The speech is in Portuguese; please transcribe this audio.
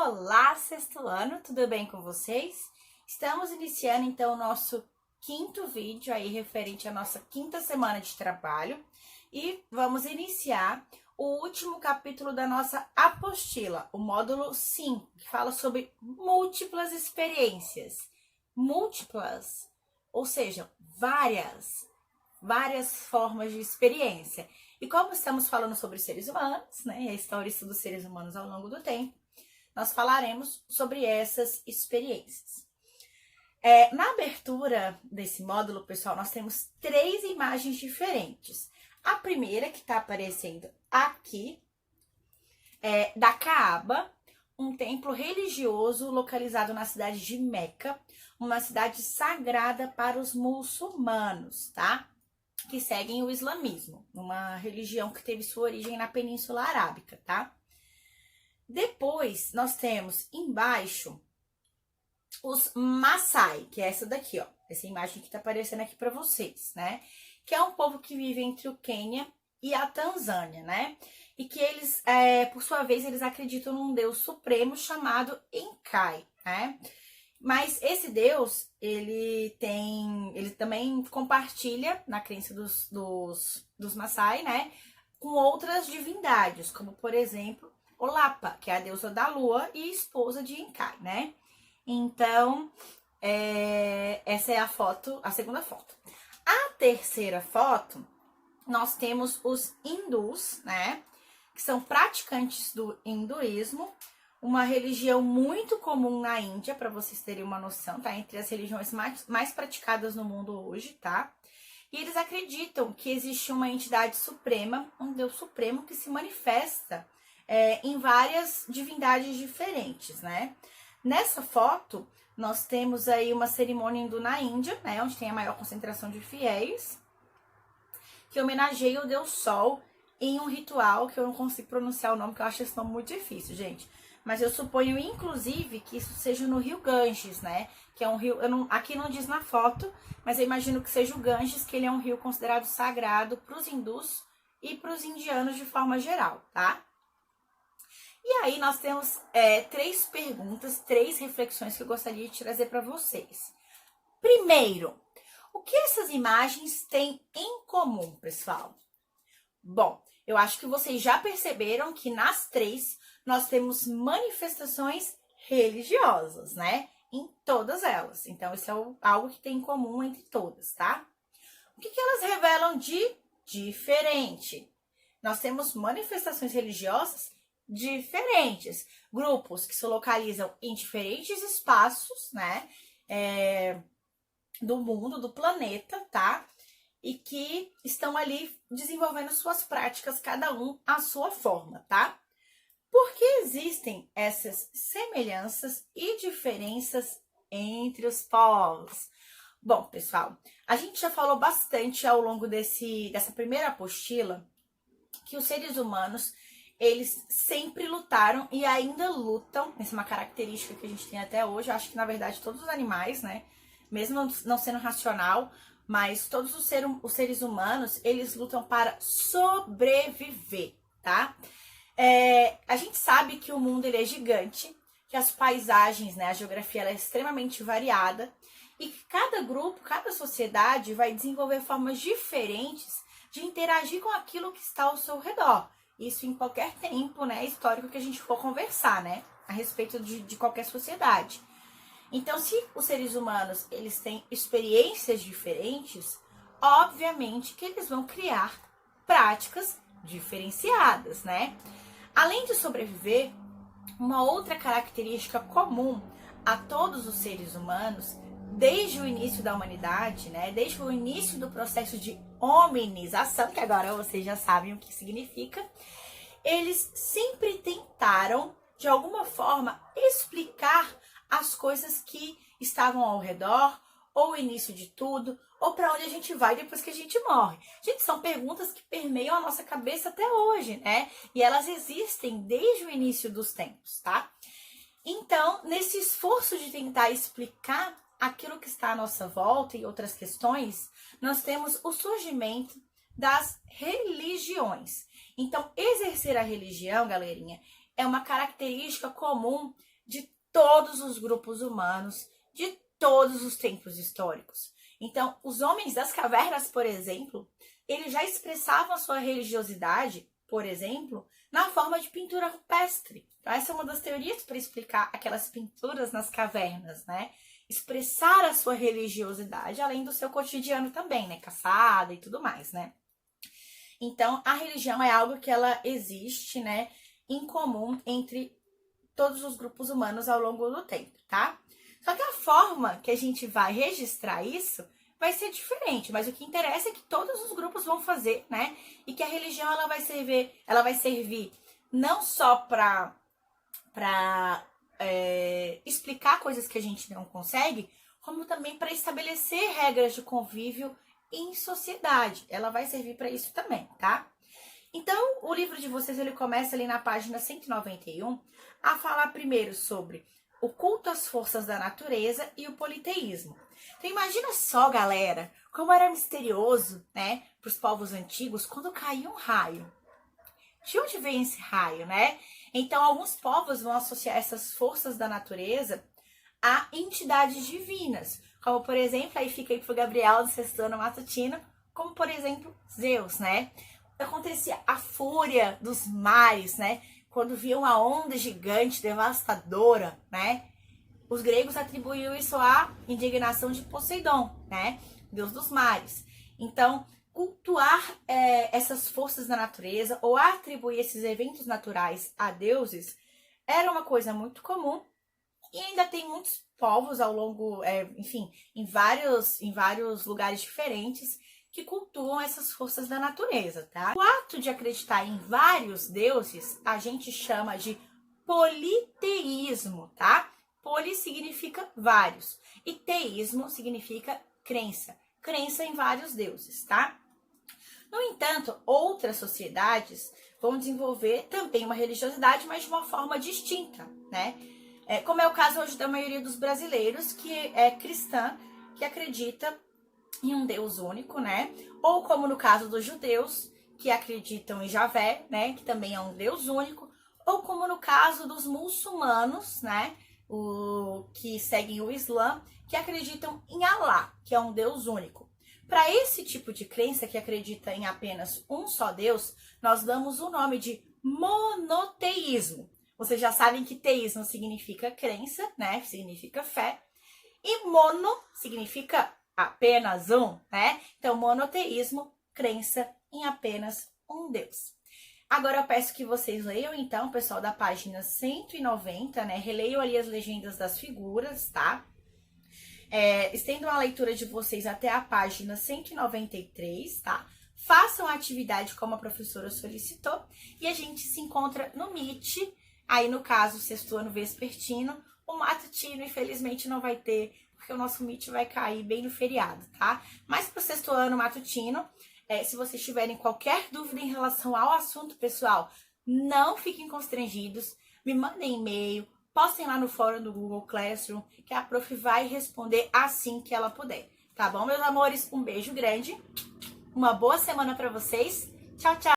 Olá, sexto ano, tudo bem com vocês? Estamos iniciando então o nosso quinto vídeo aí referente à nossa quinta semana de trabalho e vamos iniciar o último capítulo da nossa apostila, o módulo 5, que fala sobre múltiplas experiências. Múltiplas, ou seja, várias formas de experiência. E como estamos falando sobre seres humanos, né, e a história dos seres humanos ao longo do tempo, nós falaremos sobre essas experiências. Na abertura desse módulo, pessoal, nós temos 3 imagens diferentes. A primeira, que está aparecendo aqui, é da Caaba, um templo religioso localizado na cidade de Meca, uma cidade sagrada para os muçulmanos, tá? Que seguem o islamismo, uma religião que teve sua origem na Península Arábica, tá? Depois, nós temos embaixo os Maasai, que é essa daqui, ó. Essa imagem que tá aparecendo aqui para vocês, né? Que é um povo que vive entre o Quênia e a Tanzânia, né? E que eles, por sua vez, eles acreditam num deus supremo chamado Enkai, né? Mas esse deus, ele também compartilha, na crença dos Maasai, né? Com outras divindades, como, por exemplo, Olapa, que é a deusa da lua e esposa de Enkai, né? Então, essa é a segunda foto. A terceira foto, nós temos os hindus, né? Que são praticantes do hinduísmo, uma religião muito comum na Índia, para vocês terem uma noção, tá? Entre as religiões mais praticadas no mundo hoje, tá? E eles acreditam que existe uma entidade suprema, um Deus supremo que se manifesta em várias divindades diferentes, né? Nessa foto, nós temos aí uma cerimônia hindu na Índia, né? Onde tem a maior concentração de fiéis, que homenageia o Deus Sol em um ritual que eu não consigo pronunciar o nome, que eu acho esse nome muito difícil, gente. Mas eu suponho, inclusive, que isso seja no rio Ganges, né? Que é um rio, aqui não diz na foto, mas eu imagino que seja o Ganges, que ele é um rio considerado sagrado para os hindus e para os indianos de forma geral, tá? E aí nós temos 3 perguntas, 3 reflexões que eu gostaria de trazer para vocês. Primeiro, o que essas imagens têm em comum, pessoal? Bom, eu acho que vocês já perceberam que nas 3 nós temos manifestações religiosas, né? Em todas elas. Então, isso é algo que tem em comum entre todas, tá? O que elas revelam de diferente? Nós temos manifestações religiosas diferentes. Grupos que se localizam em diferentes espaços, né? Do mundo, do planeta, tá? E que estão ali desenvolvendo suas práticas, cada um à sua forma, tá? Por que existem essas semelhanças e diferenças entre os povos? Bom, pessoal, a gente já falou bastante ao longo dessa primeira apostila que os seres humanos, eles sempre lutaram e ainda lutam. Essa é uma característica que a gente tem até hoje. Eu acho que, na verdade, todos os animais, né? Mesmo não sendo racional, mas todos os seres humanos, eles lutam para sobreviver, tá? A gente sabe que o mundo ele é gigante, que as paisagens, né, a geografia ela é extremamente variada e que cada grupo, cada sociedade vai desenvolver formas diferentes de interagir com aquilo que está ao seu redor. Isso em qualquer tempo, né, histórico que a gente for conversar, né, a respeito de qualquer sociedade. Então, se os seres humanos eles têm experiências diferentes, obviamente que eles vão criar práticas diferenciadas, né? Além de sobreviver, uma outra característica comum a todos os seres humanos, desde o início da humanidade, né? Desde o início do processo de hominização, que agora vocês já sabem o que significa, eles sempre tentaram, de alguma forma, explicar as coisas que estavam ao redor, ou o início de tudo, ou para onde a gente vai depois que a gente morre. Gente, são perguntas que permeiam a nossa cabeça até hoje, né? E elas existem desde o início dos tempos, tá? Então, nesse esforço de tentar explicar aquilo que está à nossa volta e outras questões, nós temos o surgimento das religiões. Então, exercer a religião, galerinha, é uma característica comum de todos os grupos humanos, de todos os tempos históricos. Então, os homens das cavernas, por exemplo, eles já expressavam a sua religiosidade, por exemplo, na forma de pintura rupestre. Então, essa é uma das teorias para explicar aquelas pinturas nas cavernas, né? Expressar a sua religiosidade, além do seu cotidiano também, né? Caçada e tudo mais, né? Então, a religião é algo que ela existe, né? Em comum entre todos os grupos humanos ao longo do tempo, tá? Só que a forma que a gente vai registrar isso vai ser diferente, mas o que interessa é que todos os grupos vão fazer, né? E que a religião ela vai servir não só para explicar coisas que a gente não consegue, como também para estabelecer regras de convívio em sociedade. Ela vai servir para isso também, tá? Então, o livro de vocês ele começa ali na página 191 a falar primeiro sobre o culto às forças da natureza e o politeísmo. Então, imagina só, galera, como era misterioso, né, para os povos antigos quando caía um raio. De onde vem esse raio, né? Então, alguns povos vão associar essas forças da natureza a entidades divinas, como, por exemplo, aí fica aí pro Gabriel do sexto ano matutino, como, por exemplo, Zeus, né? Acontecia a fúria dos mares, né? Quando viam uma onda gigante, devastadora, né? Os gregos atribuíam isso à indignação de Poseidon, né? Deus dos mares. Então, cultuar essas forças da natureza ou atribuir esses eventos naturais a deuses era uma coisa muito comum e ainda tem muitos povos ao longo, enfim, em vários lugares diferentes que cultuam essas forças da natureza, tá? O ato de acreditar em vários deuses a gente chama de politeísmo, tá? Poli significa vários e teísmo significa crença. Crença em vários deuses, tá? No entanto, outras sociedades vão desenvolver também uma religiosidade, mas de uma forma distinta, né? Como é o caso hoje da maioria dos brasileiros, que é cristã, que acredita em um Deus único, né? Ou como no caso dos judeus, que acreditam em Javé, né? Que também é um Deus único. Ou como no caso dos muçulmanos, né? Que seguem o Islã, que acreditam em Alá, que é um Deus único. Para esse tipo de crença que acredita em apenas um só Deus, nós damos o nome de monoteísmo. Vocês já sabem que teísmo significa crença, né? Significa fé. E mono significa apenas um, né? Então, monoteísmo, crença em apenas um Deus. Agora eu peço que vocês leiam, então, pessoal, da página 190, né? Releiam ali as legendas das figuras, tá? Estendam a leitura de vocês até a página 193, tá? Façam a atividade como a professora solicitou e a gente se encontra no Meet. Aí, no caso, sexto ano vespertino, o matutino, infelizmente, não vai ter, porque o nosso Meet vai cair bem no feriado, tá? Mas pro sexto ano matutino, se vocês tiverem qualquer dúvida em relação ao assunto, pessoal, não fiquem constrangidos, me mandem e-mail, postem lá no fórum do Google Classroom, que a prof vai responder assim que ela puder. Tá bom, meus amores? Um beijo grande, uma boa semana para vocês. Tchau, tchau!